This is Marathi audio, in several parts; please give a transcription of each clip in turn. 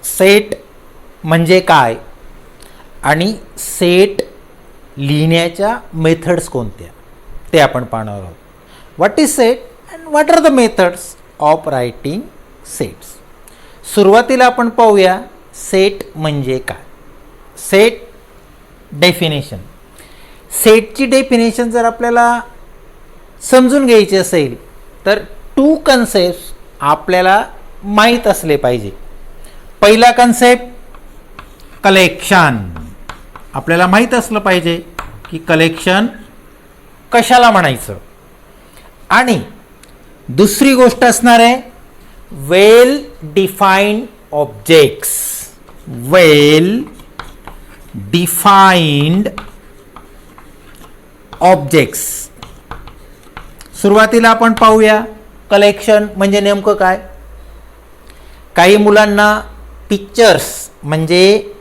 सेट म्हणजे काय आणि सेट लिहिण्याच्या मेथड्स कोणत्या ते आपण पाहणार आहोत. What is set and what are the methods of writing sets. सुरुवातीला आपण पाहूया सेट म्हणजे काय. Set definition. सेटची डेफिनेशन जर आपल्याला समजून घ्यायची असेल तर 2 कन्सेप्ट आपल्याला माहीत असले पाहिजे. पहिला कन्सेप्ट कलेक्शन. आपल्याला माहीत असलं पाहिजे की कलेक्शन कशाला म्हणायचं. आणि दुसरी गोष्ट असणार आहे वेल डिफाइंड ऑब्जेक्ट्स. वेल डिफाइंड ऑब्जेक्ट्स. सुरुवातीला आपण पाहूया कलेक्शन म्हणजे नेमकं काय. काही मुलांना पिक्चर्स म्हणजे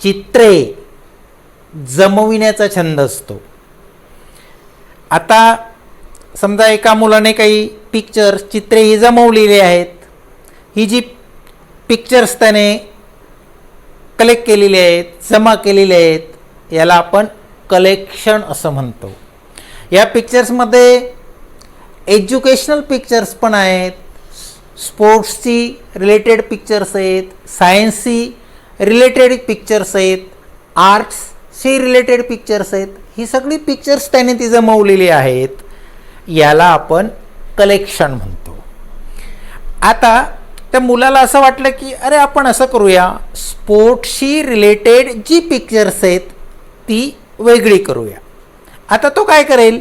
चित्रे जमविण्याचा छंद असतो. आता समजा एका मुलाने काही पिक्चर्स चित्रे ही जमवलेली आहेत. ही जी पिक्चर्स त्याने कलेक्ट केलेली आहेत, जमा केलेली आहेत, याला आपण कलेक्शन असं म्हणतो. या पिक्चर्समध्ये एज्युकेशनल पिक्चर्स पण आहेत, स्पोर्ट्सची रिलेटेड पिक्चर्स आहेत, सायन्सशी रिलेटेड पिक्चर्स आहेत, आर्ट्सशी रिलेटेड पिक्चर्स आहेत. ही सगळी पिक्चर्स त्याने ती जमवलेली आहेत. याला आपण कलेक्शन म्हणतो. आता त्या मुलाला असं वाटलं की अरे आपण असं करूया, स्पोर्ट्सशी रिलेटेड जी पिक्चर्स आहेत ती वेगळी करूया. आता तो काय करेल,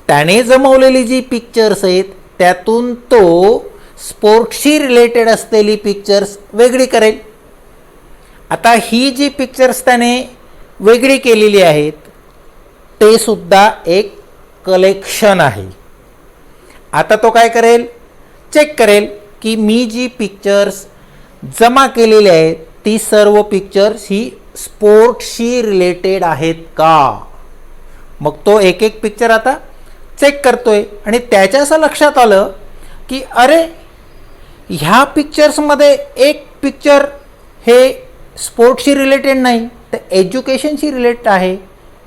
त्याने जमवलेली जी पिक्चर्स आहेत त्यातून तो स्पोर्ट्सशी रिलेटेड असलेली पिक्चर्स वेगळी करेल. आता ही जी पिक्चर्स त्याने वेगळी केलेली आहेत ते सुद्धा एक कलेक्शन आहे. आता तो काय करेल, चेक करेल की मी जी पिक्चर्स जमा केलेली आहेत ती सर्व पिक्चर्स ही स्पोर्ट्सशी रिलेटेड आहेत का. मग तो एक एक पिक्चर आता चेक करतोय आणि त्याच्या असं लक्षात आलं की अरे ह्या पिक्चर्समध्ये एक पिक्चर हे स्पोर्ट्सशी रिलेटेड नाही तर एज्युकेशनशी रिलेटेड आहे.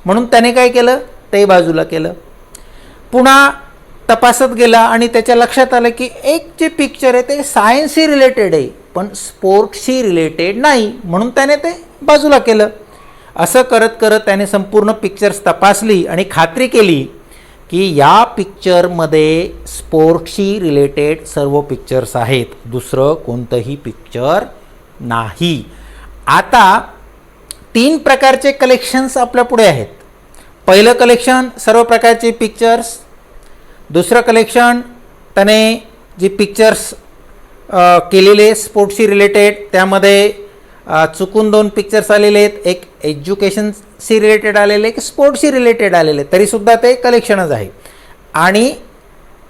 म्हणून त्याने काय केलं, ते बाजूला केलं. पुन्हा तपासत गेला आणि त्याच्या लक्षात आलं की एक जे पिक्चर आहे ते सायन्सशी रिलेटेड आहे पण स्पोर्ट्सशी रिलेटेड नाही, म्हणून त्याने ते बाजूला केलं. असं करत करत त्याने संपूर्ण पिक्चर्स तपासली आणि खात्री केली की या पिक्चरमध्ये स्पोर्ट्सशी रिलेटेड सर्व पिक्चर्स आहेत, दुसरं कोणतंही पिक्चर नाही. आता 3 प्रकारचे कलेक्शन्स आपल्या पुढे आहेत. पहिलं कलेक्शन सर्व प्रकारचे पिक्चर्स. दुसरं कलेक्शन त्याने जी पिक्चर्स केलेले स्पोर्ट्सशी रिलेटेड त्यामध्ये चुकून 2 पिक्चर्स आलेले आहेत, एक एज्युकेशनशी रिलेटेड आलेले, एक स्पोर्ट्सशी रिलेटेड आलेले, तरीसुद्धा ते कलेक्शनच आहे. आणि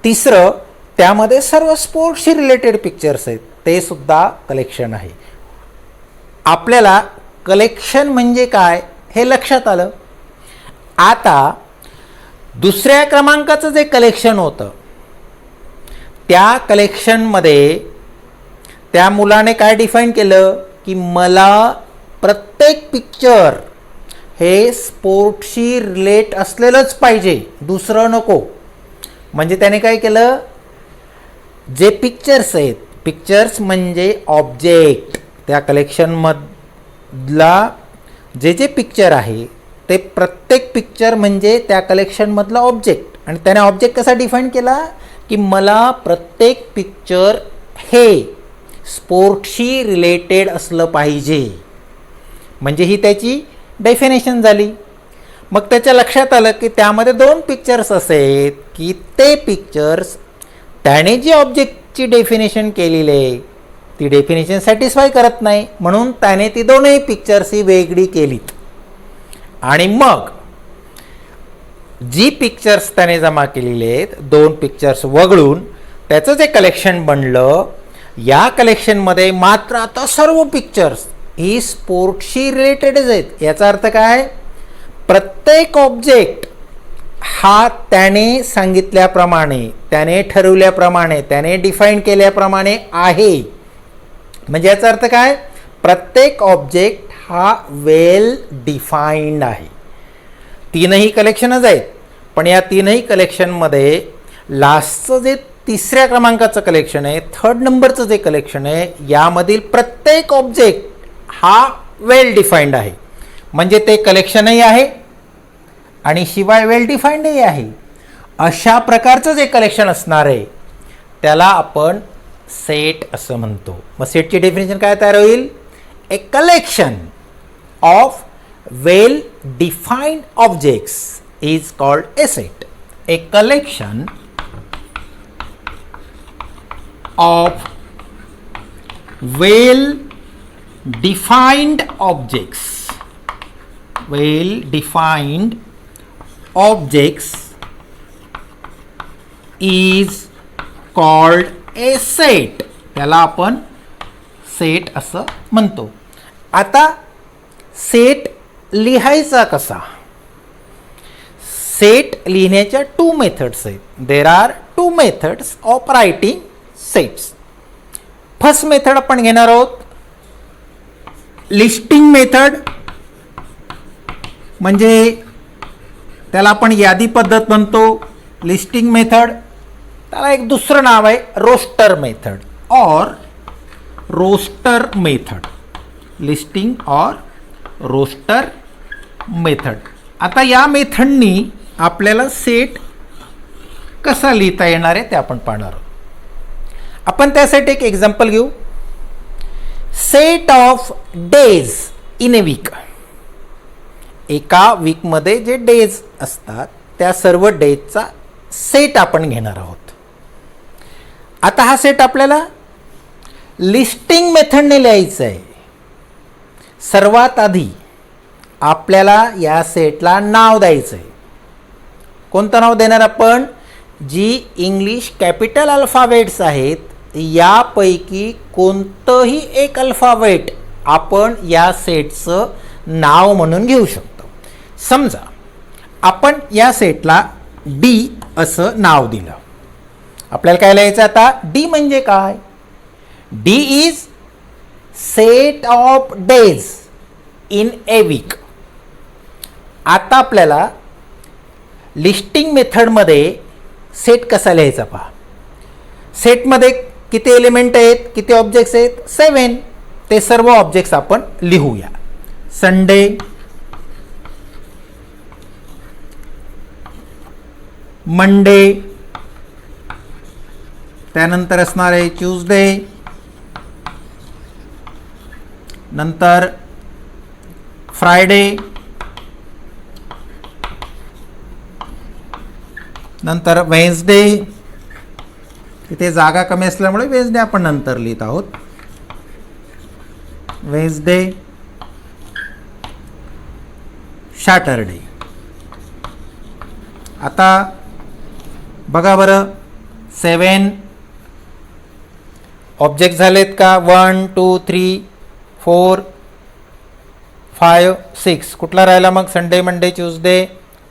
तिसरं त्यामध्ये सर्व स्पोर्ट्सशी रिलेटेड पिक्चर्स आहेत, ते सुद्धा कलेक्शन आहे. आपल्याला कलेक्शन म्हणजे काय हे लक्षात आलं. आता दुसऱ्या क्रमांकाचं जे कलेक्शन होतं त्या कलेक्शनमध्ये त्या मुलाने काय डिफाईन केलं की मला प्रत्येक पिक्चर हे स्पोर्ट्सशी रिलेट असलेलंच पाहिजे, दुसरं नको. म्हणजे त्याने काय केलं, जे पिक्चर्स आहेत, पिक्चर्स म्हणजे ऑब्जेक्ट, त्या कलेक्शनमधला जे जे पिक्चर आहे ते प्रत्येक पिक्चर म्हणजे त्या कलेक्शनमधला ऑब्जेक्ट. आणि त्याने ऑब्जेक्ट कसा डिफाईन केला की मला प्रत्येक पिक्चर हे स्पोर्ट्सशी रिलेटेड असलं पाहिजे. म्हणजे ही त्याची डेफिनेशन झाली. मग त्याच्या लक्षात आलं की त्यामध्ये 2 पिक्चर्स असे आहेत की ते पिक्चर्स त्याने जी ऑब्जेक्टची डेफिनेशन केलेली आहे ती डेफिनेशन सॅटिस्फाय करत नाही, म्हणून त्याने ती 2ही पिक्चर्स ही वेगळी केलीत. आणि मग जी पिक्चर्स त्याने जमा केलेली आहेत 2 पिक्चर्स वगळून त्याचं जे कलेक्शन बनलं, या कलेक्शनमध्ये मात्र आता सर्व पिक्चर्स ही स्पोर्ट्सशी रिलेटेडच आहेत. याचा अर्थ काय, प्रत्येक ऑब्जेक्ट हा त्याने सांगितल्याप्रमाणे, त्याने ठरवल्याप्रमाणे, त्याने डिफाईन केल्याप्रमाणे आहे. म्हणजे याचा अर्थ काय, प्रत्येक ऑब्जेक्ट हा वेल डिफाईन्ड आहे. तीनही कलेक्शनच आहेत, पण या तीनही कलेक्शनमध्ये लास्टचं जे तिसऱ्या क्रमांकाचं कलेक्शन आहे, थर्ड नंबरचं जे कलेक्शन आहे, यामधील प्रत्येक ऑब्जेक्ट हा वेल डिफाईन्ड आहे. म्हणजे ते कलेक्शनही आहे आणि शिवाय वेल डिफाईन्डही आहे. अशा प्रकारचं जे कलेक्शन असणार आहे त्याला आपण सेट असं म्हणतो. मग सेटची डेफिनेशन काय तयार होईल? A collection of well defined objects is called a set. A collection of well defined objects, well defined objects is called a set. त्याला आपण सेट असं म्हणतो. आता सेट लिहायचा कसा? सेट लिहिण्याच्या 2 मेथड्स आहेत. There are 2 methods of writing sets. First method आपण घेणार आहोत लिस्टिंग मेथड, म्हणजे त्याला आपण यादी पद्धत म्हणतो. लिस्टिंग मेथड, त्याला एक दुसरं नाव आहे रोस्टर मेथड और रोस्टर मेथड. लिस्टिंग और रोस्टर मेथड. आता या मेथडनी आपल्याला सेट कसा लिहिता येणार आहे ते आपण पाहणार आहोत. आपण त्यासाठी एक एक्झाम्पल घेऊ. Set of days in a week. एका वीकमध्ये जे डेज असतात त्या सर्व डेजचा सेट आपण घेणार आहोत. आता हा सेट आपल्याला लिस्टिंग मेथडने लिहायचा आहे. सर्वात आधी आपल्याला या सेटला नाव द्यायचं आहे. कोणतं नाव देणार आपण? जी इंग्लिश कॅपिटल अल्फाबेट्स आहेत यापैकी कोणतंही एक अल्फाबेट आपण या सेटचं नाव म्हणून घेऊ शकतो. समजा आपण या सेटला डी असं नाव दिलं. आपल्याला काय लिहायचं आता? डी म्हणजे काय? D is set of days in a week. आता आपल्याला लिस्टिंग मेथडमध्ये सेट कसा लिहायचा पहा. सेटमध्ये किती एलिमेंट आहेत, किती ऑब्जेक्ट्स आहेत? 7. ते सर्व ऑब्जेक्ट्स आपण लिहूया. संडे, मंडे, त्यानंतर असणार आहे ट्यूजडे, नंतर फ्रायडे, नंतर वेन्सडे. इथे जागा कमी असल्यामुळे वेन्सडे आपण नंतर लिहित आहोत. Wednesday, Saturday. आता बघा बरं, 7 ऑब्जेक्ट झालेत का? 1 2 3 4 5 6. कुठला राहिला मग? Sunday, Monday, Tuesday,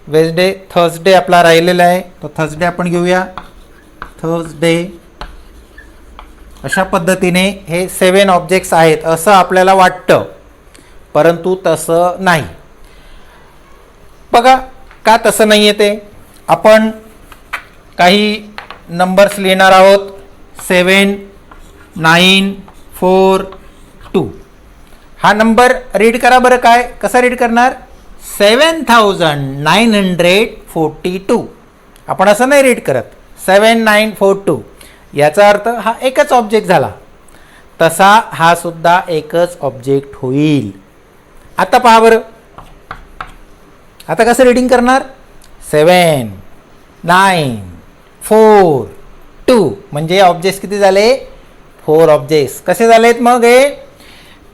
Wednesday, Thursday आपला राहिलेला आहे. तो थर्सडे आपण घेऊया. थर्सडे. अशा पद्धतीने हे 7 ऑब्जेक्ट्स आहेत असं आपल्याला वाटतं, परंतु तसं नाही. बघा का तसं नाही आहे ते. आपण काही नंबर्स लिहिणार आहोत. 7 9 4 2. हा नंबर रीड करा बरं. काय कसा रीड करणार? 7942. आपण असं नाही रीड करत. 7942. याचा अर्थ हा एकच ऑब्जेक्ट झाला. तसा हा सुद्धा एकच ऑब्जेक्ट होईल. आता पहा बरं, आता कसं रीडिंग करणार? 7 9 4 2. म्हणजे ऑब्जेक्ट्स किती झाले? 4 ऑब्जेक्ट्स. कसे झालेत मग हे?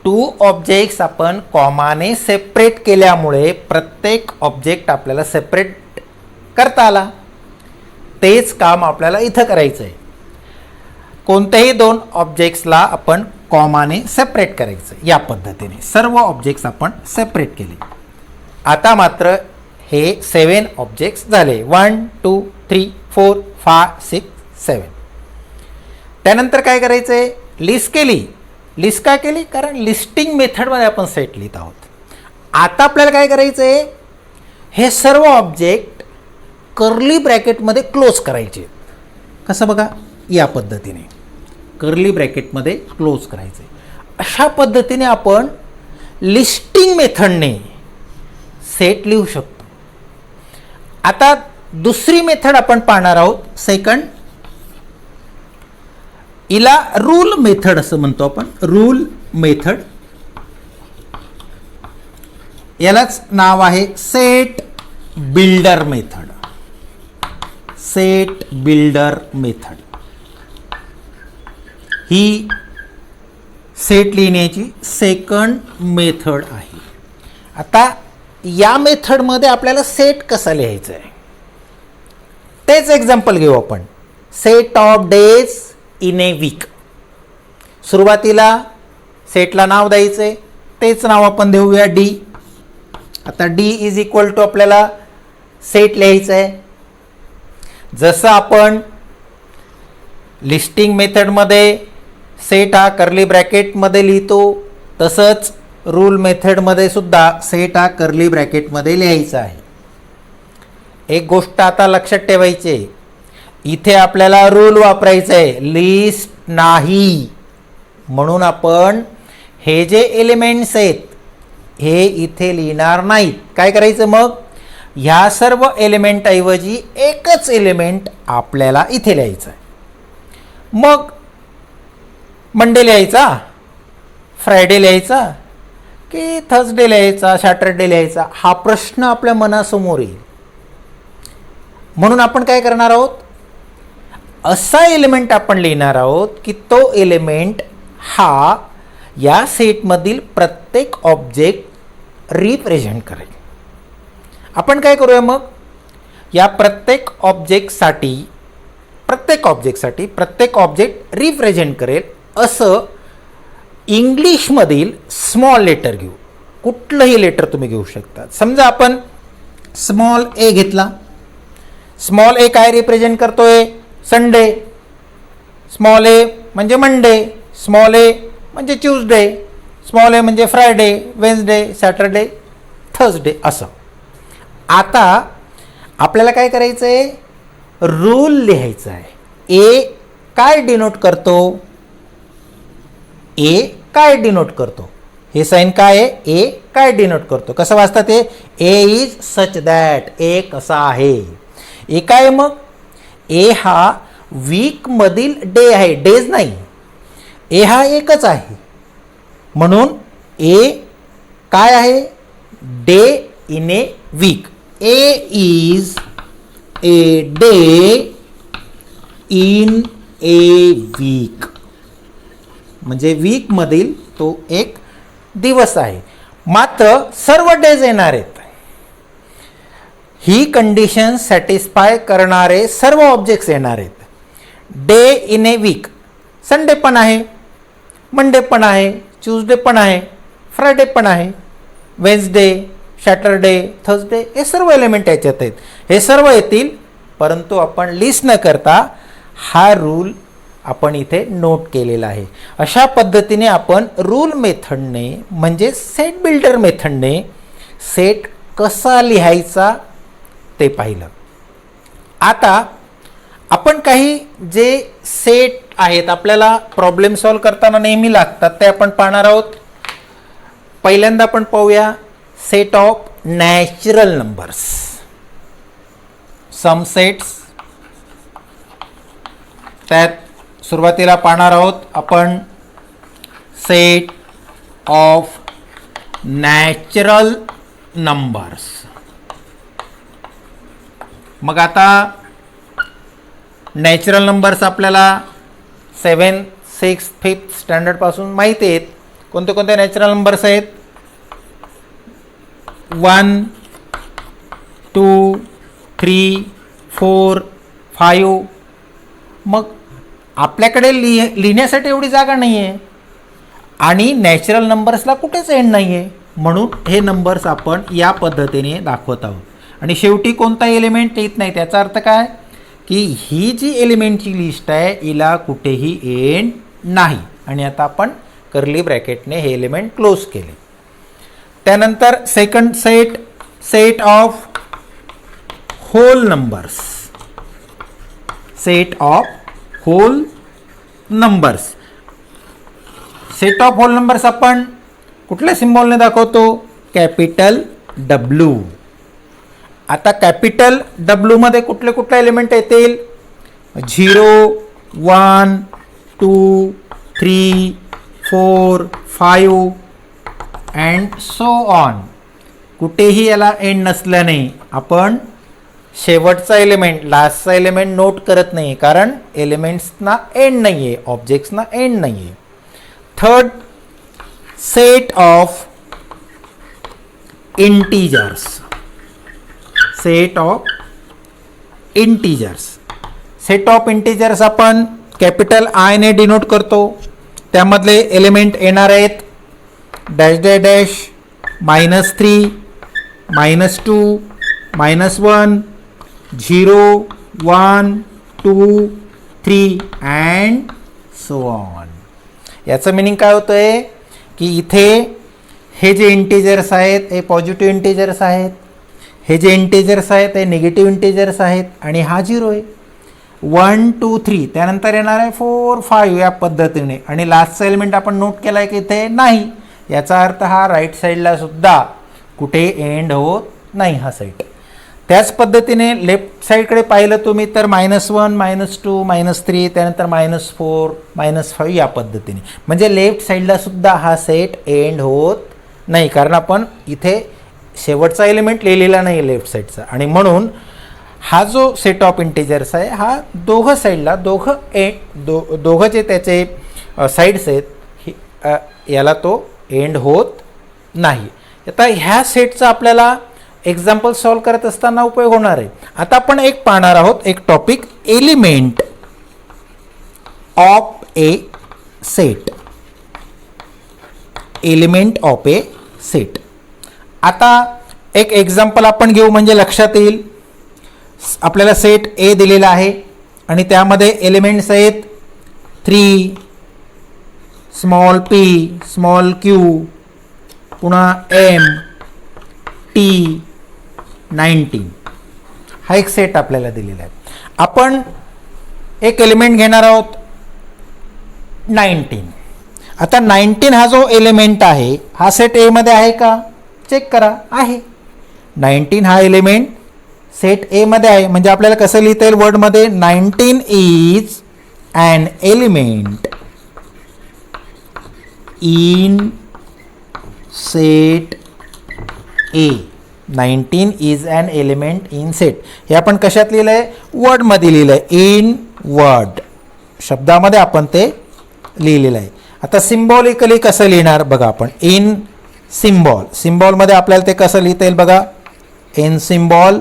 2 ऑब्जेक्ट्स आपण कॉमाने सेपरेट केल्यामुळे प्रत्येक ऑब्जेक्ट आपल्याला सेपरेट करता आला. तेच काम आपल्याला इथं करायचं आहे. कोणत्याही 2 ऑब्जेक्ट्सला आपण कॉमाने सेपरेट करायचं. या पद्धतीने सर्व ऑब्जेक्ट्स आपण सेपरेट केले. आता मात्र हे 7 ऑब्जेक्ट्स झाले. 1 2 3 4 5 6 7. त्यानंतर काय करायचं आहे? लिस्ट केली लिस्ट का केली? कारण लिस्टिंग मेथडमध्ये आपण सेट लिहित आहोत. आता आपल्याला काय करायचं आहे, हे सर्व ऑब्जेक्ट कर्ली ब्रॅकेटमध्ये क्लोज करायचे. कसं बघा, या पद्धतीने कर्ली ब्रॅकेटमध्ये क्लोज करायचे. अशा पद्धतीने आपण लिस्टिंग मेथडने सेट लिहू शकतो. आता दुसरी मेथड आपण पाहणार आहोत, सेकंड. हिला रूल मेथड असं म्हणतो आपण, रूल मेथड. यालाच नाव आहे set builder method. Set builder method ही सेट लिहिण्याची सेकंड मेथड आहे. आता या मेथडमध्ये आपल्याला सेट कसा लिहायचा आहे तेच एक्झाम्पल घेऊ आपण. Set of days in a week. सुरुवातीला सेटला नाव द्यायचं आहे, तेच नाव आपण देऊया डी. आता डी इज इक्वल टू आपल्याला सेट लिहायचं आहे. जसं आपण लिस्टिंग मेथडमध्ये सेट हा कर्ली ब्रॅकेटमध्ये लिहितो, तसंच रूल मेथडमध्ये सुद्धा सेट हा कर्ली ब्रॅकेटमध्ये लिहायचा आहे. एक गोष्ट आता लक्षात ठेवायची आहे, इथे आपल्याला रूल वापरायचा आहे, लिस्ट नाही. म्हणून आपण हे जे एलिमेंट्स आहेत हे इथे लिहिणार नाहीत. काय करायचं मग, ह्या सर्व एलिमेंटऐवजी एकच एलिमेंट आपल्याला इथे लिहायचं आहे. मग मंडे लिहायचा, फ्रायडे लिहायचा की थर्सडे लिहायचा, सॅटरडे लिहायचा, हा प्रश्न आपल्या मनासमोर येईल. म्हणून आपण काय करणार आहोत, असा एलिमेंट आपण लिहिणार आहोत की तो एलिमेंट हा या सेटमधील प्रत्येक ऑब्जेक्ट रिप्रेझेंट करेल. आपण काय करूया मग, या प्रत्येक ऑब्जेक्टसाठी प्रत्येक ऑब्जेक्ट रिप्रेझेंट करेल असं इंग्लिशमधील स्मॉल लेटर घेऊ. कुठलंही लेटर तुम्ही घेऊ शकता. समजा आपण स्मॉल ए घेतला. स्मॉल ए काय रिप्रेझेंट करतोय, संडे. स्मॉल ए म्हणजे मंडे, स्मॉल ए म्हणजे ट्यूजडे, स्मॉल ए म्हणजे फ्रायडे, वेन्सडे, सॅटरडे, थर्सडे असं. आता आपल्याला काय करायचं आहे, रूल लिहायचा आहे. ए काय डिनोट करतो, ए काय डिनोट करतो, हे साइन काय आहे, ए काय डिनोट करतो. कसं वाचतात ते, ए इज सच दॅट, ए कसा आहे. ए काय मग, ए हा वीकमधील डे आहे, डेज नाही. ए हा एकच आहे म्हणून ए काय आहे, day in a week. A is a day in a week, म्हणजे वीकमधील तो एक दिवस आहे. मात्र सर्व डेज येणार आहेत. ही कंडिशन सॅटिस्फाय करणारे सर्व ऑब्जेक्ट्स येणार आहेत. Day in a week, Sunday पण आहे, मंडे पण आहे, ट्यूजडे पण आहे, फ्रायडे पण आहे, वेन्सडे, सॅटरडे, थर्सडे, हे सर्व एलिमेंट याच्यात आहेत. हे सर्व येतील, परंतु आपण लिस्ट न करता हा रूल आपण इथे नोट केलेला आहे. अशा पद्धतीने आपण रूल मेथडने म्हणजे सेट बिल्डर मेथडने सेट कसा लिहायचा ते पाहिलं. आता आपण काही जे सेट आहेत आपल्याला प्रॉब्लेम सॉल्व करताना नेहमी लागतात ते आपण पाहणार आहोत. पहिल्यांदा आपण पाहूया set of natural numbers, some sets. त्यात सुरुवातीला पाहणार आहोत आपण सेट ऑफ नॅचरल नंबर्स. मग आता नॅचरल नंबर्स आपल्याला 7, 6, 5th स्टँडर्डपासून माहिती आहेत. कोणते कोणते नॅचरल नंबर्स आहेत, 1, 2, 3, 4, 5. मग आपल्याकडे लिहिण्यासाठी एवढी जागा नाही आहे आणि नॅचरल नंबर्सला कुठेच एंड नाही आहे, म्हणून हे नंबर्स आपण या पद्धतीने दाखवत आहोत. आणि शेवटी कोणता एलिमेंट येत नाही. त्याचा अर्थ काय की ही जी एलिमेंटची लिस्ट आहे हिला कुठेही एंड नाही. आणि आता आपण कर्ली ब्रॅकेटने हे एलिमेंट क्लोज केले. त्यानंतर second set of whole numbers. Set of whole numbers. Set of whole numbers आपण कुठल्या सिम्बॉलने दाखवतो? Capital W. आता कॅपिटल W मध्ये कुठले कुठले एलिमेंट येतील? 0, 1, 2, 3, 4, 5 अँड सो ऑन. कुठेही याला एंड नसल्याने आपण शेवटचा एलिमेंट लास्टचा एलिमेंट नोट करत नाही, कारण एलिमेंट्सना एंड नाही आहे, ऑब्जेक्ट्सना एंड नाही आहे. Third, set of integers. Set of integers. Set of integers आपण कॅपिटल आय ने डिनोट करतो. त्यामधले एलिमेंट येणार आहेत dash dash dash, -3, -2, -1, 0, 1, 2, 3 and so on. याचं मिनिंग काय होतं आहे की इथे हे जे इंटीजर्स आहेत हे पॉझिटिव्ह इंटीजर्स आहेत, हे जे इंटीजर्स आहेत हे निगेटिव्ह इंटीजर्स आहेत आणि हा 0 आहे. 1, 2, 3 त्यानंतर येणार आहे 4, 5 या पद्धतीने. आणि लास्टचा एलिमेंट आपण नोट केला आहे की इथे नाही. याचा अर्थ हा राईट साईडला सुद्धा कुठे एंड होत नाही हा सेट. त्याच पद्धतीने लेफ्ट साईडकडे पाहिलं तुम्ही तर -1, -2, -3 त्यानंतर -4, -5 या पद्धतीने. म्हणजे लेफ्ट साईडला सुद्धा हा सेट एंड होत नाही, कारण आपण इथे शेवटचा एलिमेंट लिहिलेला नाही लेफ्ट साईडचा. आणि म्हणून हा जो सेट ऑफ इंटीजर्स आहे हा दोघं साईडला दोघं जे त्याचे साईड्स आहेत याला तो एंड होत नाही. आता ह्या सेटचा आपल्याला एक्झाम्पल सॉल्व करत असताना उपयोग होणार आहे. आता आपण एक पाहणार आहोत, एक topic, element of A set. Element of A set. आता एक एक्झाम्पल आपण घेऊ म्हणजे लक्षात येईल. आपल्याला सेट ए दिलेला आहे आणि त्यामध्ये एलिमेंट्स आहेत 3, स्मॉल p, स्मॉल q, पुन्हा m, t, 19. हा एक सेट आपल्याला दिलेला आहे. आपण एक एलिमेंट घेणार आहोत 19. आता 19 हा जो एलिमेंट आहे हा सेट ए मध्ये आहे का? चेक करा, आहे. 19 हा एलिमेंट सेट ए मध्ये आहे. म्हणजे आपल्याला कसं लिहिता येईल वर्डमध्ये? 19 is an element in set A. 19 is an element in set. हे आपण कशात लिहिलं आहे? वर्डमध्ये लिहिलं आहे. इन वर्ड शब्दामध्ये आपण ते लिहिलेलं आहे. आता सिम्बॉलिकली कसं लिहिणार बघा आपण. In symbol. सिम्बॉलमध्ये आपल्याला ते कसं लिहिता येईल बघा. In symbol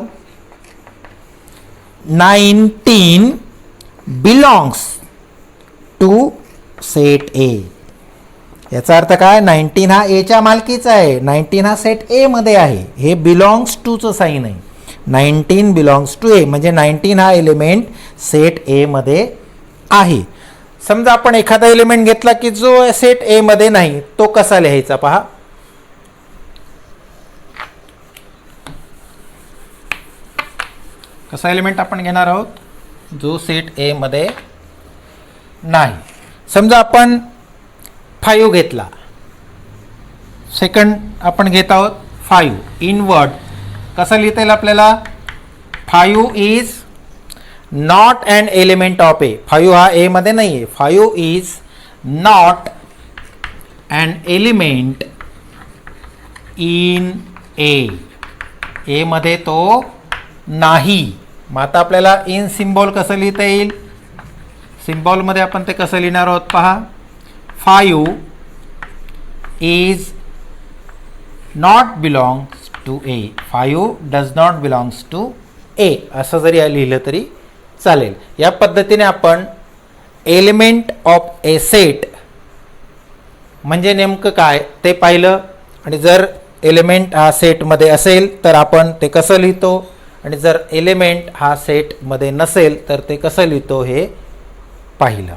19 belongs to set A. याचा अर्थ काय? 19 हा एच्या मालकीचा आहे. 19 हा सेट ए मध्ये आहे. हे बिलॉंग्स टूचं साईन आहे. 19 बिलॉंग्स टू ए म्हणजे 19 हा एलिमेंट सेट ए मध्ये आहे. समजा आपण एखादा एलिमेंट घेतला की जो सेट ए मध्ये नाही, तो कसा लिहायचा पहा. कसा एलिमेंट आपण घेणार आहोत जो सेट ए मध्ये नाही. समजा आपण 5 घेतला. सेकंड आपण घेत आहोत 5 इन वर्ड. कसं लिहिता येईल आपल्याला? 5 is not an element of A. 5 हा ए मध्ये नाही आहे. 5 is not an element in A. A मध्ये तो नाही. मग आता आपल्याला इन सिम्बॉल कसं लिहिता येईल? सिम्बॉलमध्ये आपण ते कसं लिहिणार आहोत पहा. 5 is not belongs to A. 5 does not belongs to A. असं जरी लिहिलं तरी चालेल. या पद्धतीने आपण एलिमेंट ऑफ ए सेट म्हणजे नेमकं काय ते पाहिलं. आणि जर एलिमेंट हा सेटमध्ये असेल तर आपण ते कसं लिहितो, आणि जर एलिमेंट हा सेटमध्ये नसेल तर ते कसं लिहितो हे पाहिलं.